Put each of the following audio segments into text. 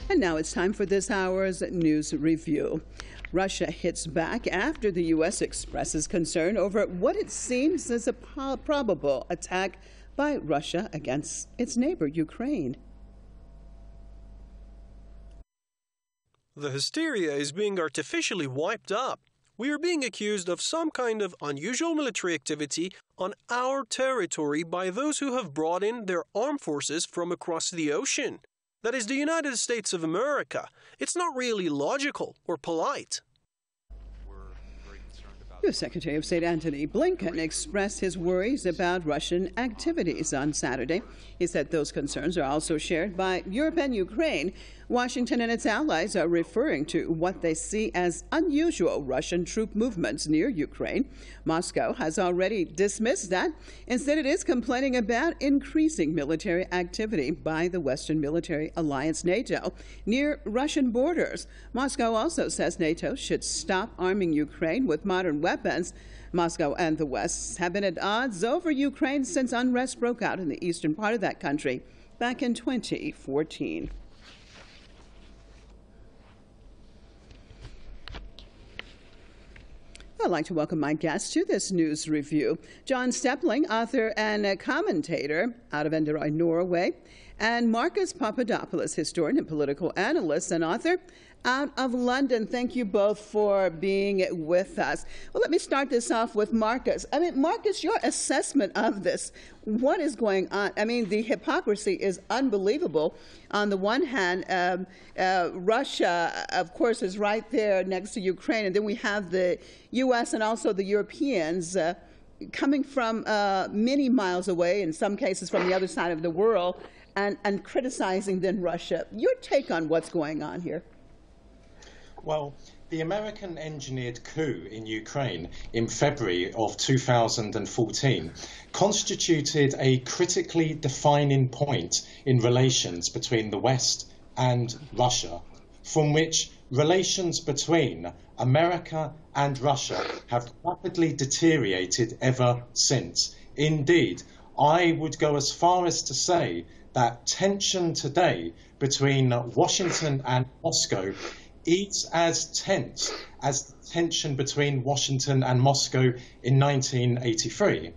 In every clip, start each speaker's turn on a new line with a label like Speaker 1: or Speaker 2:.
Speaker 1: And now it's time for this hour's news review. Russia hits back after the U.S. expresses concern over what it seems is a probable attack by Russia against its neighbor, Ukraine.
Speaker 2: The hysteria is being artificially wiped up. We are being accused of some kind of unusual military activity on our territory by those who have brought in their armed forces from across the ocean. That is the United States of America. It's not really logical or polite.
Speaker 1: U.S. Secretary of State Antony Blinken expressed his worries about Russian activities on Saturday. He said those concerns are also shared by Europe and Ukraine. Washington and its allies are referring to what they see as unusual Russian troop movements near Ukraine. Moscow has already dismissed that. Instead, it is complaining about increasing military activity by the Western military alliance NATO near Russian borders. Moscow also says NATO should stop arming Ukraine with modern weapons. Moscow and the West have been at odds over Ukraine since unrest broke out in the eastern part of that country back in 2014. I'd like to welcome my guest to this news review. John Stepling, author and commentator out of Enderoy, Norway, and Marcus Papadopoulos, historian and political analyst and author out of London. Thank you both for being with us. Well, let me start this off with Marcus. Marcus, your assessment of this. What is going on? The hypocrisy is unbelievable. On the one hand, Russia, of course, is right there next to Ukraine, and then we have the U.S. and also the Europeans coming from many miles away, in some cases from the other side of the world, and criticizing then Russia. Your take on what's going on here?
Speaker 3: Well, the American-engineered coup in Ukraine in February of 2014 constituted a critically defining point in relations between the West and Russia, from which relations between America and Russia have rapidly deteriorated ever since. Indeed, I would go as far as to say that tension today between Washington and Moscow is as tense as the tension between Washington and Moscow in 1983.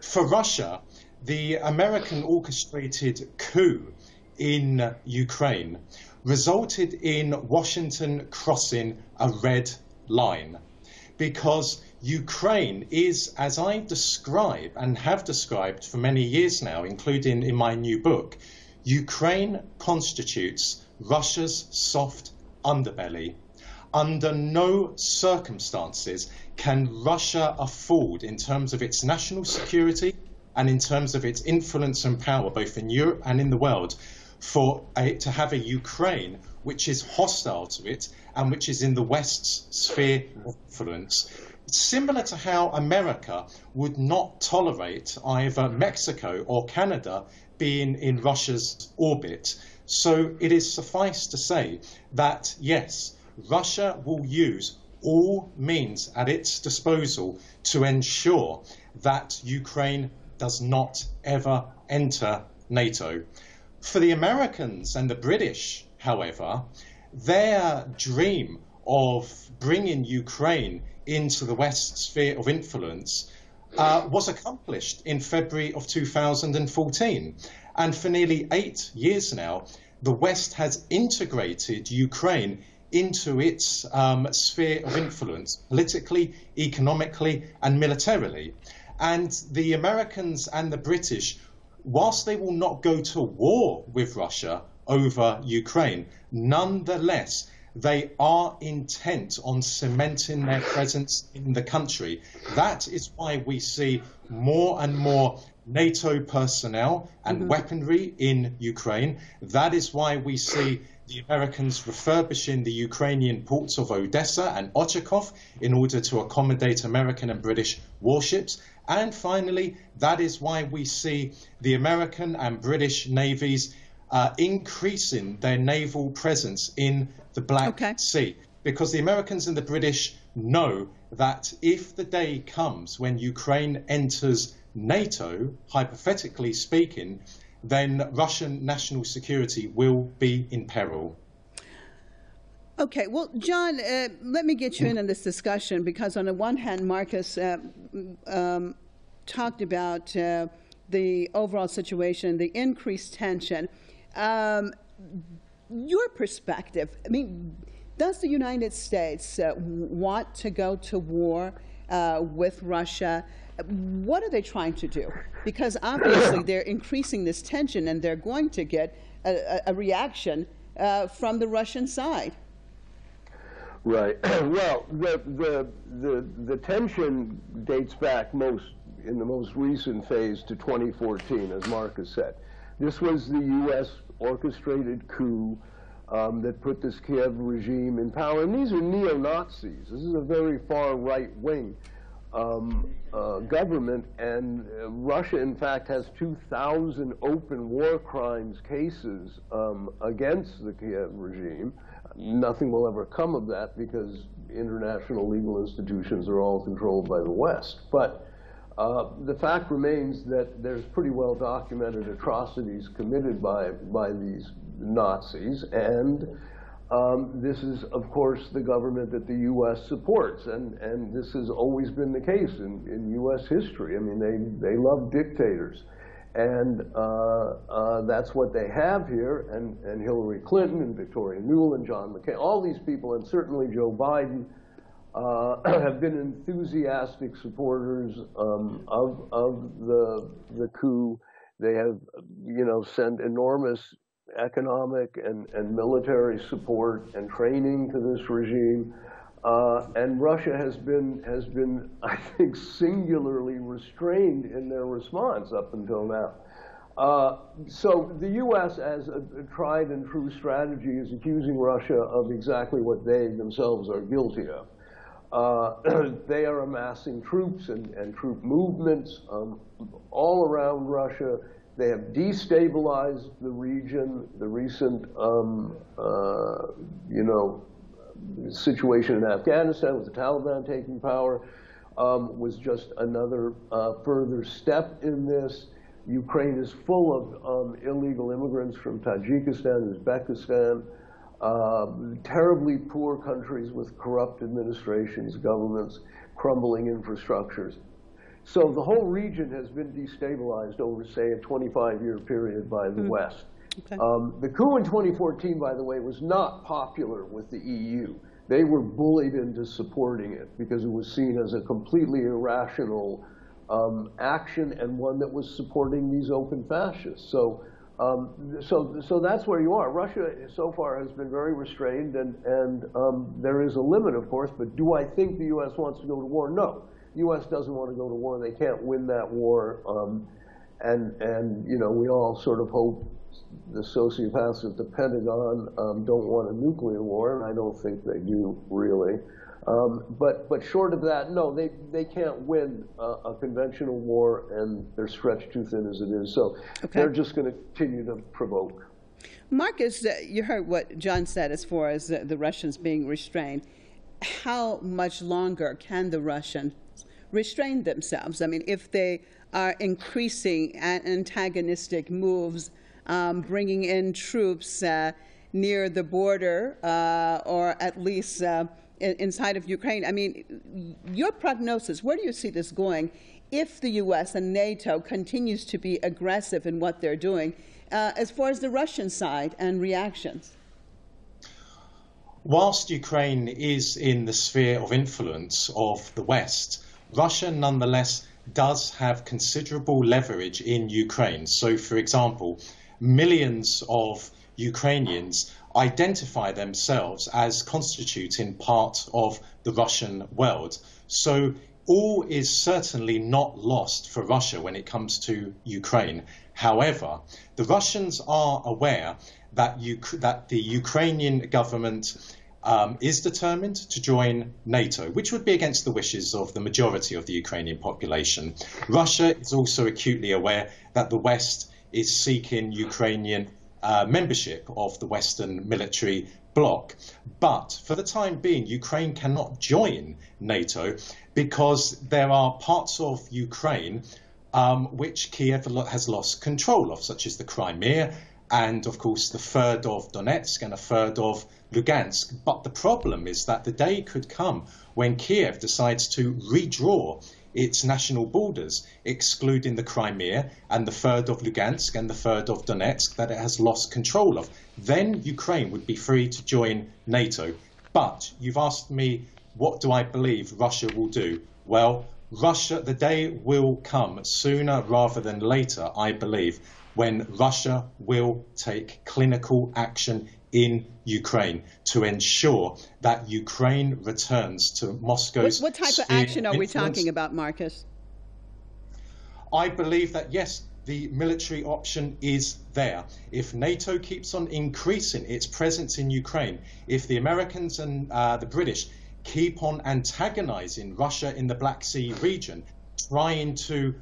Speaker 3: For Russia, the American orchestrated coup in Ukraine resulted in Washington crossing a red line, because Ukraine is, as I describe and have described for many years now, including in my new book, Ukraine constitutes Russia's soft underbelly. Under no circumstances can Russia afford, in terms of its national security and in terms of its influence and power, both in Europe and in the world, to have a Ukraine which is hostile to it and which is in the West's sphere of influence. Similar to how America would not tolerate either Mexico or Canada being in Russia's orbit. So it is suffice to say that, yes, Russia will use all means at its disposal to ensure that Ukraine does not ever enter NATO. For the Americans and the British, however, their dream of bringing Ukraine into the West's sphere of influence was accomplished in February of 2014. And for nearly 8 years now, the West has integrated Ukraine into its sphere of influence, politically, economically, and militarily. And the Americans and the British, whilst they will not go to war with Russia over Ukraine, nonetheless, they are intent on cementing their presence in the country. That is why we see more and more NATO personnel and weaponry in Ukraine. That is why we see the Americans refurbishing the Ukrainian ports of Odessa and Okhotsk in order to accommodate American and British warships. And finally, that is why we see the American and British navies increasing their naval presence in the Black Sea. Because the Americans and the British know that if the day comes when Ukraine enters NATO, hypothetically speaking, then Russian national security will be in peril.
Speaker 1: Okay, well, John, let me get you in on this discussion because on the one hand, Marcus talked about the overall situation, the increased tension. Your perspective, I mean, does the United States want to go to war with Russia? What are they trying to do? Because obviously they're increasing this tension and they're going to get a reaction from the Russian side.
Speaker 4: Right. Well, the tension dates back in the most recent phase to 2014, as Marcus said. This was the U.S. orchestrated coup that put this Kiev regime in power. And these are neo-Nazis. This is a very far right-wing government. And Russia, in fact, has 2,000 open war crimes cases against the Kiev regime. Nothing will ever come of that because international legal institutions are all controlled by the West. But the fact remains that there's pretty well documented atrocities committed by these Nazis, and this is, of course, the government that the U.S. supports, and this has always been the case in U.S. history. I mean, they love dictators, and that's what they have here, and Hillary Clinton and Victoria Nuland and John McCain, all these people, and certainly Joe Biden, have been enthusiastic supporters of the coup. They have, sent enormous economic and military support and training to this regime. And Russia has been, I think, singularly restrained in their response up until now. So the U.S., as a tried and true strategy, is accusing Russia of exactly what they themselves are guilty of. They are amassing troops and troop movements all around Russia. They have destabilized the region. The recent, situation in Afghanistan with the Taliban taking power was just another further step in this. Ukraine is full of illegal immigrants from Tajikistan, Uzbekistan, terribly poor countries with corrupt administrations, governments, crumbling infrastructures. So the whole region has been destabilized over, say, a 25-year period by the West. Okay. The coup in 2014, by the way, was not popular with the EU. They were bullied into supporting it because it was seen as a completely irrational action and one that was supporting these open fascists. So that's where you are. Russia so far has been very restrained, and there is a limit, of course, but do I think the U.S. wants to go to war? No. The U.S. doesn't want to go to war. They can't win that war. And we all sort of hope the sociopaths at the Pentagon don't want a nuclear war, and I don't think they do, really. But short of that, no, they can't win a conventional war, and they're stretched too thin as it is. So they're just going to continue to provoke.
Speaker 1: Marcus, you heard what John said as far as the Russians being restrained. How much longer can the Russians restrain themselves? I mean, if they are increasing antagonistic moves, bringing in troops near the border or at least inside of Ukraine. I mean, your prognosis, where do you see this going if the U.S. and NATO continues to be aggressive in what they're doing as far as the Russian side and reactions?
Speaker 3: Whilst Ukraine is in the sphere of influence of the West, Russia nonetheless does have considerable leverage in Ukraine. So, for example, millions of Ukrainians identify themselves as constituting part of the Russian world. So all is certainly not lost for Russia when it comes to Ukraine. However, the Russians are aware that the Ukrainian government is determined to join NATO, which would be against the wishes of the majority of the Ukrainian population. Russia is also acutely aware that the West is seeking Ukrainian membership of the Western military bloc. But for the time being, Ukraine cannot join NATO because there are parts of Ukraine which Kiev has lost control of, such as the Crimea and of course the third of Donetsk and a third of Lugansk. But the problem is that the day could come when Kiev decides to redraw its national borders, excluding the Crimea and the third of Lugansk and the third of Donetsk that it has lost control of. Then Ukraine would be free to join NATO. But you've asked me, what do I believe Russia will do? Well, the day will come sooner rather than later, I believe, when Russia will take clinical action in Ukraine to ensure that Ukraine returns to Moscow's
Speaker 1: What type of action are we talking about, Marcus?
Speaker 3: I believe that, yes, the military option is there. If NATO keeps on increasing its presence in Ukraine, if the Americans and the British keep on antagonizing Russia in the Black Sea region, trying to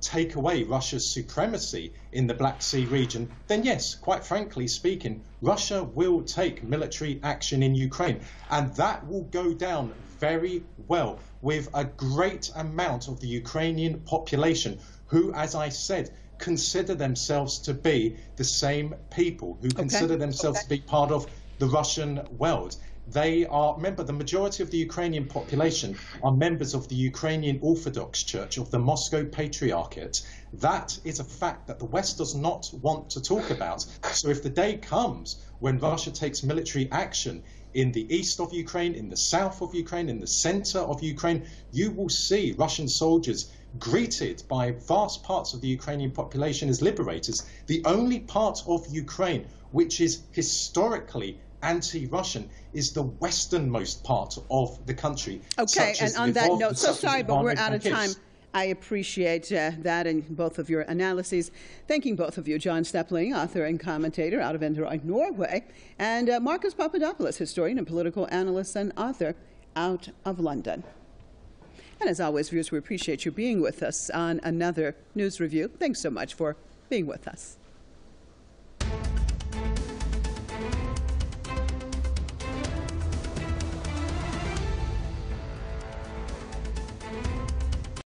Speaker 3: take away Russia's supremacy in the Black Sea region, then yes, quite frankly speaking, Russia will take military action in Ukraine. And that will go down very well with a great amount of the Ukrainian population who, as I said, consider themselves to be the same people, who consider themselves to be part of the Russian world. They are, remember, the majority of the Ukrainian population are members of the Ukrainian Orthodox Church of the Moscow Patriarchate. That is a fact that the West does not want to talk about. So if the day comes when Russia takes military action in the east of Ukraine, in the south of Ukraine, in the center of Ukraine, you will see Russian soldiers greeted by vast parts of the Ukrainian population as liberators. The only part of Ukraine which is historically anti-Russian is the westernmost part of the country.
Speaker 1: Okay, and on that note, so sorry, but we're out of time. I appreciate that and both of your analyses. Thanking both of you, John Stepling, author and commentator out of Enderoy, Norway, and Marcus Papadopoulos, historian and political analyst and author out of London. And as always, viewers, we appreciate you being with us on another news review. Thanks so much for being with us.